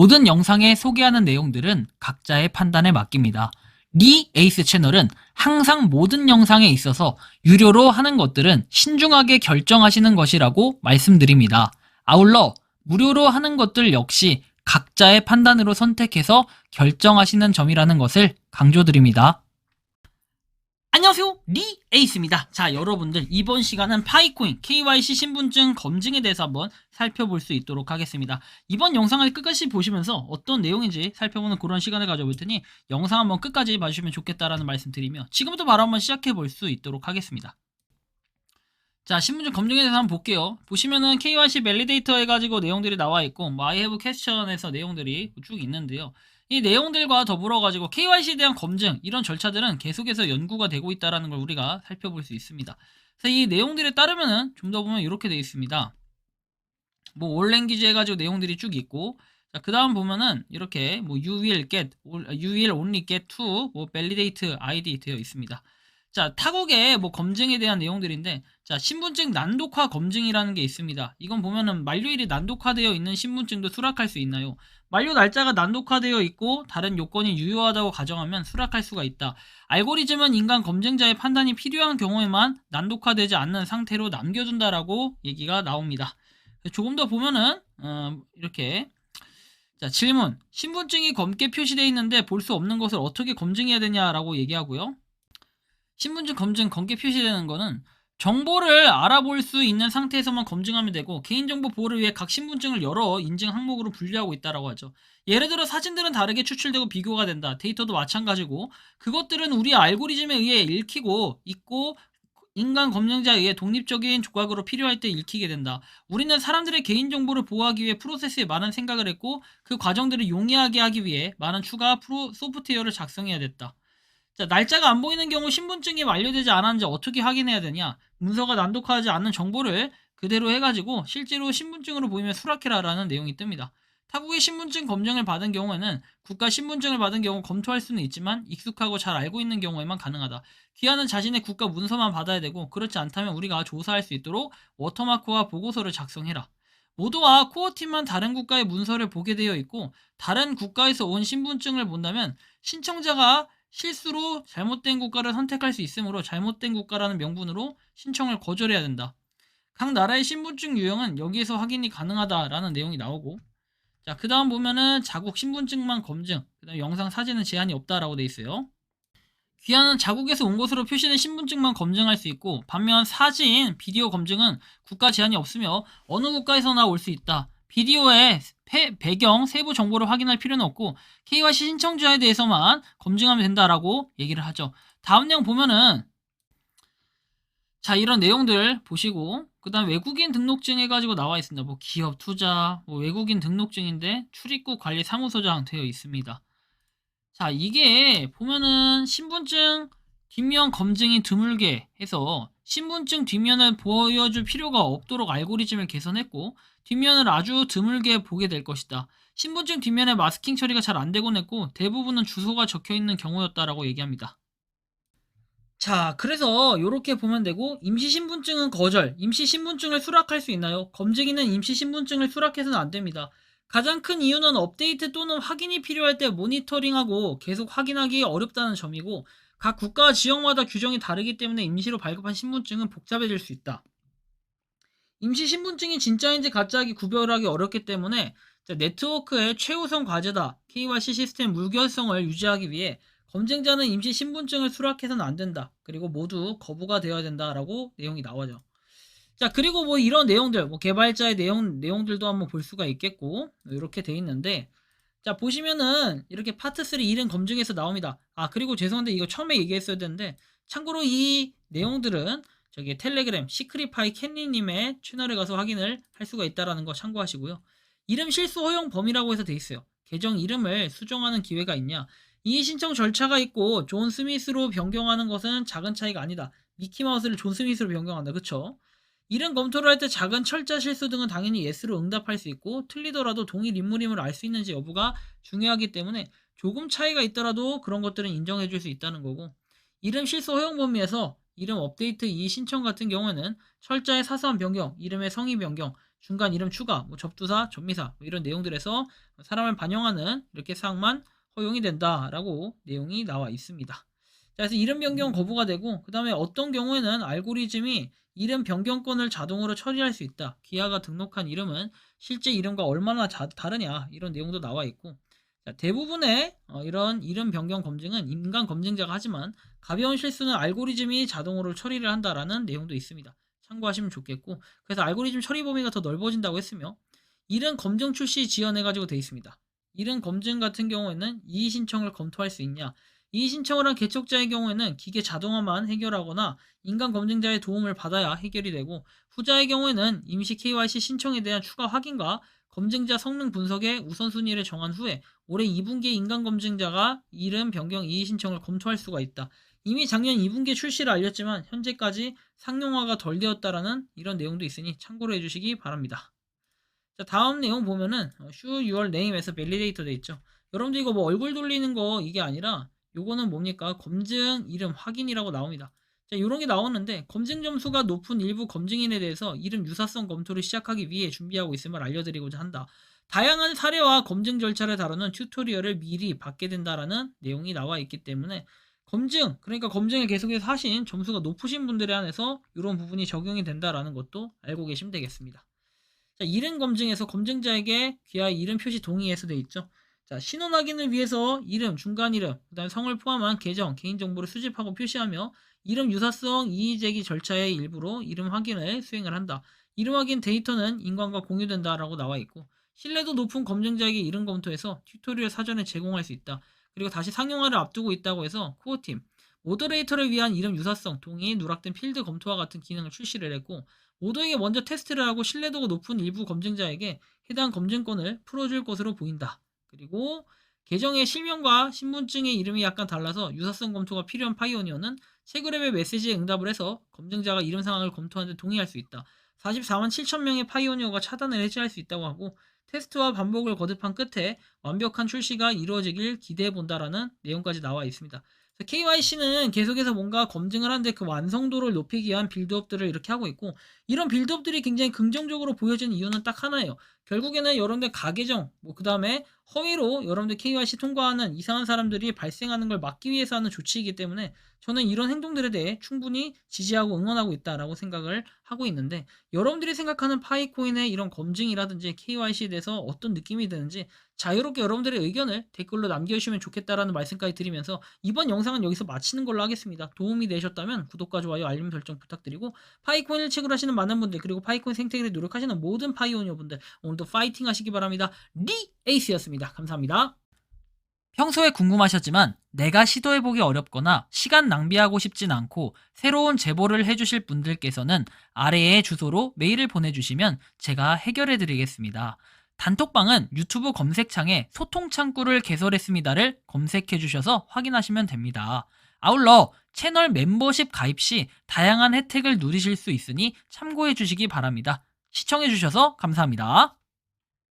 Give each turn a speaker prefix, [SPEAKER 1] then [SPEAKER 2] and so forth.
[SPEAKER 1] 모든 영상에 소개하는 내용들은 각자의 판단에 맡깁니다. 리 에이스 채널은 항상 모든 영상에 있어서 유료로 하는 것들은 신중하게 결정하시는 것이라고 말씀드립니다. 아울러 무료로 하는 것들 역시 각자의 판단으로 선택해서 결정하시는 점이라는 것을 강조드립니다. 안녕하세요, 리 에이스입니다. 자, 여러분들 이번 시간은 파이코인 KYC 신분증 검증에 대해서 한번 살펴볼 수 있도록 하겠습니다. 이번 영상을 끝까지 보시면서 어떤 내용인지 살펴보는 그런 시간을 가져볼 테니 영상 한번 끝까지 봐주시면 좋겠다라는 말씀 드리며 지금부터 바로 한번 시작해 볼 수 있도록 하겠습니다. 자, 신분증 검증에 대해서 한번 볼게요. 보시면은 KYC 밸리데이터 해가지고 내용들이 나와 있고 I have question에서 내용들이 쭉 있는데요. 이 내용들과 더불어 가지고 KYC에 대한 검증, 이런 절차들은 계속해서 연구가 되고 있다는 걸 우리가 살펴볼 수 있습니다. 그래서 이 내용들에 따르면은 좀 더 보면 이렇게 되어 있습니다. 뭐 all language 해가지고 내용들이 쭉 있고, 자, 그 다음 보면은 이렇게 뭐 you will only get to 뭐 validate ID 되어 있습니다. 자, 타국의 뭐 검증에 대한 내용들인데, 자, 신분증 난독화 검증이라는 게 있습니다. 이건 보면은 만료일이 난독화되어 있는 신분증도 수락할 수 있나요? 만료 날짜가 난독화되어 있고 다른 요건이 유효하다고 가정하면 수락할 수가 있다. 알고리즘은 인간 검증자의 판단이 필요한 경우에만 난독화되지 않는 상태로 남겨둔다라고 얘기가 나옵니다. 조금 더 보면은 이렇게, 자, 질문. 신분증이 검게 표시되어 있는데 볼 수 없는 것을 어떻게 검증해야 되냐라고 얘기하고요. 신분증 검증 검게 표시되는 거는 정보를 알아볼 수 있는 상태에서만 검증하면 되고, 개인정보 보호를 위해 각 신분증을 여러 인증 항목으로 분류하고 있다라고 하죠. 예를 들어 사진들은 다르게 추출되고 비교가 된다. 데이터도 마찬가지고, 그것들은 우리 알고리즘에 의해 읽히고 있고 인간 검증자에 의해 독립적인 조각으로 필요할 때 읽히게 된다. 우리는 사람들의 개인정보를 보호하기 위해 프로세스에 많은 생각을 했고 그 과정들을 용이하게 하기 위해 많은 추가 소프트웨어를 작성해야 됐다. 자, 날짜가 안 보이는 경우 신분증이 완료되지 않았는지 어떻게 확인해야 되냐? 문서가 난독하지 않는 정보를 그대로 해가지고 실제로 신분증으로 보이면 수락해라라는 내용이 뜹니다. 타국의 신분증 검증을 받은 경우에는 국가 신분증을 받은 경우 검토할 수는 있지만 익숙하고 잘 알고 있는 경우에만 가능하다. 귀하는 자신의 국가 문서만 받아야 되고, 그렇지 않다면 우리가 조사할 수 있도록 워터마크와 보고서를 작성해라. 모두와 코어팀만 다른 국가의 문서를 보게 되어 있고, 다른 국가에서 온 신분증을 본다면 신청자가 실수로 잘못된 국가를 선택할 수 있으므로 잘못된 국가라는 명분으로 신청을 거절해야 된다. 각 나라의 신분증 유형은 여기에서 확인이 가능하다라는 내용이 나오고, 자, 그 다음 보면은 자국 신분증만 검증, 그 다음 영상 사진은 제한이 없다라고 돼 있어요. 귀하는 자국에서 온 것으로 표시된 신분증만 검증할 수 있고, 반면 사진, 비디오 검증은 국가 제한이 없으며 어느 국가에서나 올 수 있다. 비디오의 배경, 세부 정보를 확인할 필요는 없고 KYC 신청자에 대해서만 검증하면 된다라고 얘기를 하죠. 다음 내용 보면은, 자, 이런 내용들 보시고, 그 다음 외국인 등록증 해가지고 나와 있습니다. 뭐 기업 투자, 뭐 외국인 등록증인데 출입국 관리 사무소장 되어 있습니다. 자, 이게 보면은 신분증 뒷면 검증이 드물게 해서 신분증 뒷면을 보여줄 필요가 없도록 알고리즘을 개선했고, 뒷면을 아주 드물게 보게 될 것이다. 신분증 뒷면에 마스킹 처리가 잘 안 되곤 했고 대부분은 주소가 적혀 있는 경우였다라고 얘기합니다. 자, 그래서 이렇게 보면 되고, 임시신분증은 거절, 임시신분증을 수락할 수 있나요? 검증인은 임시신분증을 수락해서는 안 됩니다. 가장 큰 이유는 업데이트 또는 확인이 필요할 때 모니터링하고 계속 확인하기 어렵다는 점이고, 각 국가와 지역마다 규정이 다르기 때문에 임시로 발급한 신분증은 복잡해질 수 있다. 임시신분증이 진짜인지 가짜인지 구별하기 어렵기 때문에 네트워크의 최우선 과제다. KYC 시스템 무결성을 유지하기 위해 검증자는 임시 신분증을 수락해서는 안 된다. 그리고 모두 거부가 되어야 된다라고 내용이 나와죠. 자, 그리고 뭐 이런 내용들, 뭐 개발자의 내용들도 한번 볼 수가 있겠고, 이렇게 돼 있는데, 자, 보시면은 이렇게 파트 3 이름 검증에서 나옵니다. 아, 그리고 죄송한데 이거 처음에 얘기했어야 되는데, 참고로 이 내용들은 저기 텔레그램 시크릿파이 캔니님의 채널에 가서 확인을 할 수가 있다라는 거 참고하시고요. 이름 실수 허용 범위라고 해서 돼 있어요. 계정 이름을 수정하는 기회가 있냐? 이 신청 절차가 있고 존 스미스로 변경하는 것은 작은 차이가 아니다. 미키마우스를 존 스미스로 변경한다. 그쵸? 이름 검토를 할 때 작은 철자 실수 등은 당연히 예스로 응답할 수 있고, 틀리더라도 동일 인물임을 알 수 있는지 여부가 중요하기 때문에 조금 차이가 있더라도 그런 것들은 인정해 줄 수 있다는 거고, 이름 실수 허용 범위에서 이름 업데이트 이 신청 같은 경우에는 철자의 사소한 변경, 이름의 성의 변경, 중간 이름 추가, 뭐 접두사, 접미사 뭐 이런 내용들에서 사람을 반영하는 이렇게 사항만 허용이 된다라고 내용이 나와 있습니다. 자, 그래서 이름 변경 거부가 되고 그 다음에 어떤 경우에는 알고리즘이 이름 변경권을 자동으로 처리할 수 있다. 기아가 등록한 이름은 실제 이름과 얼마나 다르냐 이런 내용도 나와 있고 자, 대부분의 이런 이름 변경 검증은 인간 검증자가 하지만 가벼운 실수는 알고리즘이 자동으로 처리를 한다라는 내용도 있습니다. 참고하시면 좋겠고 그래서 알고리즘 처리 범위가 더 넓어진다고 했으며 이름 검증 출시 지원해가지고 돼 있습니다. 이름 검증 같은 경우에는 이의 신청을 검토할 수 있냐 이의 신청을 한 개척자의 경우에는 기계 자동화만 해결하거나 인간 검증자의 도움을 받아야 해결이 되고 후자의 경우에는 임시 KYC 신청에 대한 추가 확인과 검증자 성능 분석의 우선순위를 정한 후에 올해 2분기에 인간 검증자가 이름 변경 이의 신청을 검토할 수가 있다. 이미 작년 2분기에 출시를 알렸지만 현재까지 상용화가 덜 되었다라는 이런 내용도 있으니 참고로 해주시기 바랍니다. 자, 다음 내용 보면은 show your name에서 validator 돼 있죠. 여러분들 이거 뭐 얼굴 돌리는 거 이게 아니라 요거는 뭡니까? 검증 이름 확인이라고 나옵니다. 자, 요런 게 나오는데 검증 점수가 높은 일부 검증인에 대해서 이름 유사성 검토를 시작하기 위해 준비하고 있음을 알려드리고자 한다. 다양한 사례와 검증 절차를 다루는 튜토리얼을 미리 받게 된다라는 내용이 나와 있기 때문에 검증, 그러니까 검증을 계속해서 하신 점수가 높으신 분들에 한해서 이런 부분이 적용이 된다라는 것도 알고 계시면 되겠습니다. 자, 이름 검증에서 검증자에게 귀하의 이름 표시 동의해서 돼 있죠. 자, 신원 확인을 위해서 이름, 중간 이름, 그다음 성을 포함한 계정, 개인정보를 수집하고 표시하며 이름 유사성 이의제기 절차의 일부로 이름 확인을 수행을 한다. 이름 확인 데이터는 인간과 공유된다라고 나와 있고 신뢰도 높은 검증자에게 이름 검토해서 튜토리얼 사전에 제공할 수 있다. 그리고 다시 상용화를 앞두고 있다고 해서 코어팀, 모더레이터를 위한 이름 유사성, 동의, 누락된 필드 검토와 같은 기능을 출시를 했고 모두에게 먼저 테스트를 하고 신뢰도가 높은 일부 검증자에게 해당 검증권을 풀어줄 것으로 보인다. 그리고 계정의 실명과 신분증의 이름이 약간 달라서 유사성 검토가 필요한 파이오니어는 체그랩의 메시지에 응답을 해서 검증자가 이름 상황을 검토하는 데 동의할 수 있다. 44만 7천 명의 파이오니어가 차단을 해제할 수 있다고 하고 테스트와 반복을 거듭한 끝에 완벽한 출시가 이루어지길 기대해 본다라는 내용까지 나와 있습니다. KYC는 계속해서 뭔가 검증을 하는데 그 완성도를 높이기 위한 빌드업들을 이렇게 하고 있고 이런 빌드업들이 굉장히 긍정적으로 보여지는 이유는 딱 하나예요. 결국에는 여러분들 가계정, 뭐 그 다음에 허위로 여러분들 KYC 통과하는 이상한 사람들이 발생하는 걸 막기 위해서 하는 조치이기 때문에 저는 이런 행동들에 대해 충분히 지지하고 응원하고 있다라고 생각을 하고 있는데 여러분들이 생각하는 파이코인의 이런 검증이라든지 KYC에 대해서 어떤 느낌이 드는지 자유롭게 여러분들의 의견을 댓글로 남겨주시면 좋겠다라는 말씀까지 드리면서 이번 영상은 여기서 마치는 걸로 하겠습니다. 도움이 되셨다면 구독과 좋아요, 알림 설정 부탁드리고 파이코인을 채굴 하시는 많은 분들 그리고 파이코인 생태계에 노력하시는 모든 파이오니어 분들 오늘도 파이팅 하시기 바랍니다. 리 에이스였습니다. 감사합니다. 평소에 궁금하셨지만 내가 시도해보기 어렵거나 시간 낭비하고 싶진 않고 새로운 제보를 해주실 분들께서는 아래의 주소로 메일을 보내주시면 제가 해결해드리겠습니다. 단톡방은 유튜브 검색창에 소통창구를 개설했습니다를 검색해주셔서 확인하시면 됩니다. 아울러 채널 멤버십 가입 시 다양한 혜택을 누리실 수 있으니 참고해주시기 바랍니다. 시청해주셔서 감사합니다.